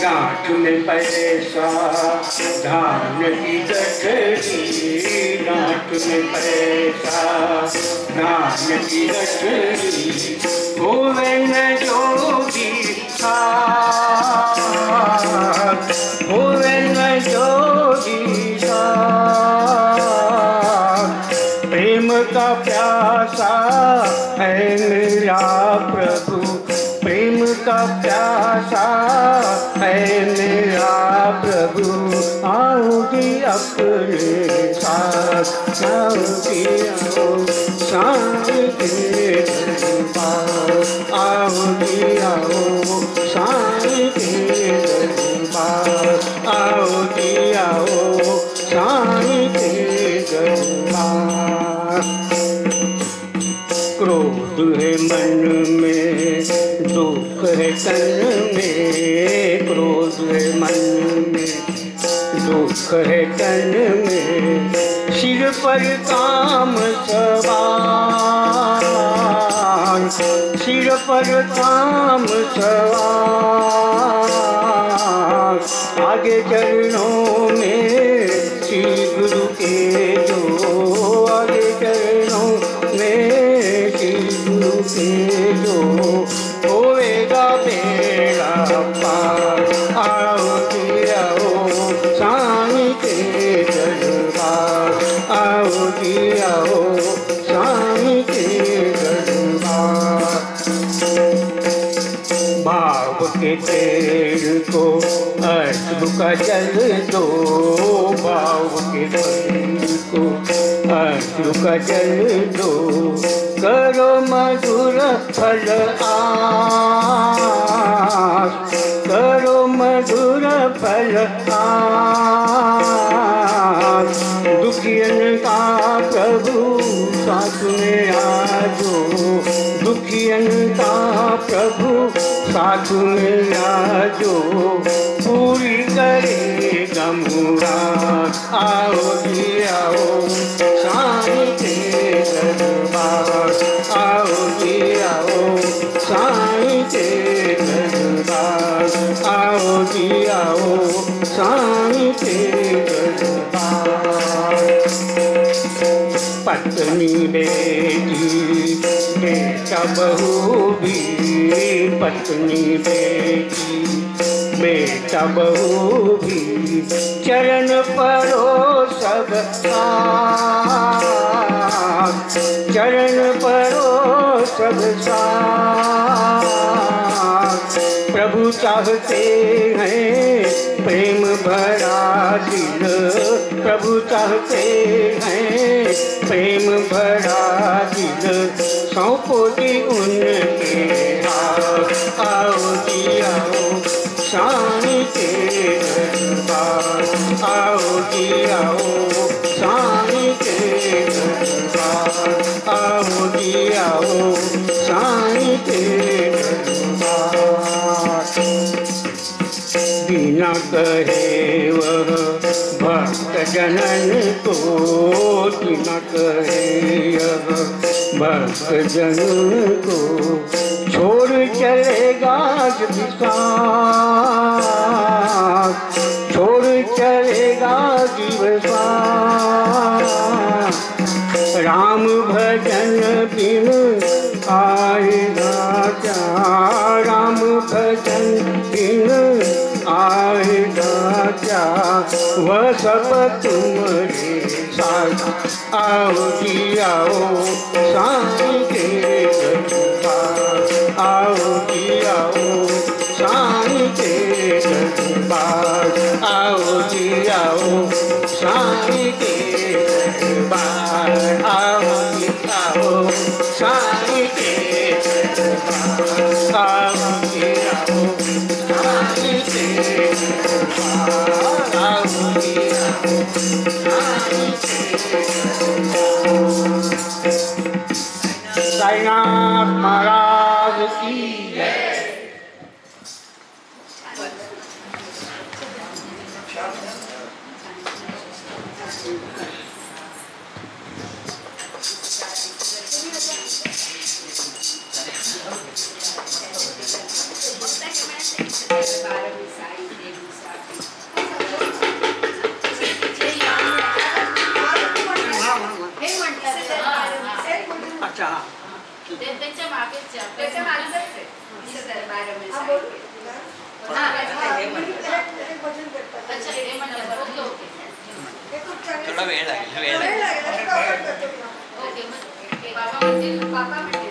गांठ में पैसा धान की गठरी, गांठ में पैसा धान की गठरी, होवे न जोगी साथ, होवे न जोगी साथ। प्रेम का प्यासा है मेरा प्रभु, प्रेम का प्यासा है मेरा प्रभु, आओगी अपने साथ, आओगी आओ साई के दरबार, आओगी आओ साई के दरबार, आओगी आओ साई के दरबार। क्रोध है मन में, दुख है तन में, क्रोध है मन में, दुख है तन में, सिर पर काम सवार, सिर पर काम सवार। आगे चरणों में श्री गुरु के जो, आगे चरणों में श्री गुरु के जो, होएगा बेड़ा पार। आओ जी आओ साईं के दरबार, आओ जी आओ साईं के दरबार। भाव के तेल को अश्रु का जल दो, भाव के तेल को अश्रु का जल दो, करो मधुर फल आस, करो मधुर फल आस। दुखियन का प्रभु साथ में आजो, दुखियन का प्रभु साथ में आजो, पूरी करेगा मुराद। आओ जी आओ साईं के दरबार, आओ जी आओ साईं के दरबार, आओ जी आओ साईं के दरबार। पत्नी बेटी बेटा बहू भी, पत्नी बेटी बेटा बहू भी, चरण परो सब साथ, चरण परो सब साथ। प्रभु चाहते हैं प्रेम भरा दिल, प्रभु चाहते हैं प्रेम भरा दिल, सौंपो जी उनके हाथ। आओ जी आओ साईं के दरबार, आओ जी आओ साईं के दरबार, आओ जी आओ साईं के दरबार। बिना कहे वह भक्त जनन को, बिना कहे यह भक्त जन को, छोड़ चलेगा विश्वास, छोड़ चलेगा जीवसास। राम भजन बिन आएगा क्या, राम भजन बिन आएगा क्या, वह सब तुम्हारे साथ। आओ जी आओ साईं के दरबार, आओ जी आओ साईं के दरबार, आओ जी आओ साईं के दरबार, आओ जी आओ साईं के दरबार, आओ जी आओ साईं के दरबार, आओ जी आओ साईं के दरबार। साईनाथ महाराज की जय। Basta que me अच्छा हा त्यांच्या मागेच त्याच्या मागचंच आहे. दिसत आहे बाहेर हा, बोलू का तुला? हा, हे भजन करतात. अच्छा हे म्हणलं ओके ओके हे खूप चांगलं थोडा वेळ लागेल वेळ लागेल. असं आपण करतो. ओके मग बाबा म्हणतील बाबा म्हणतात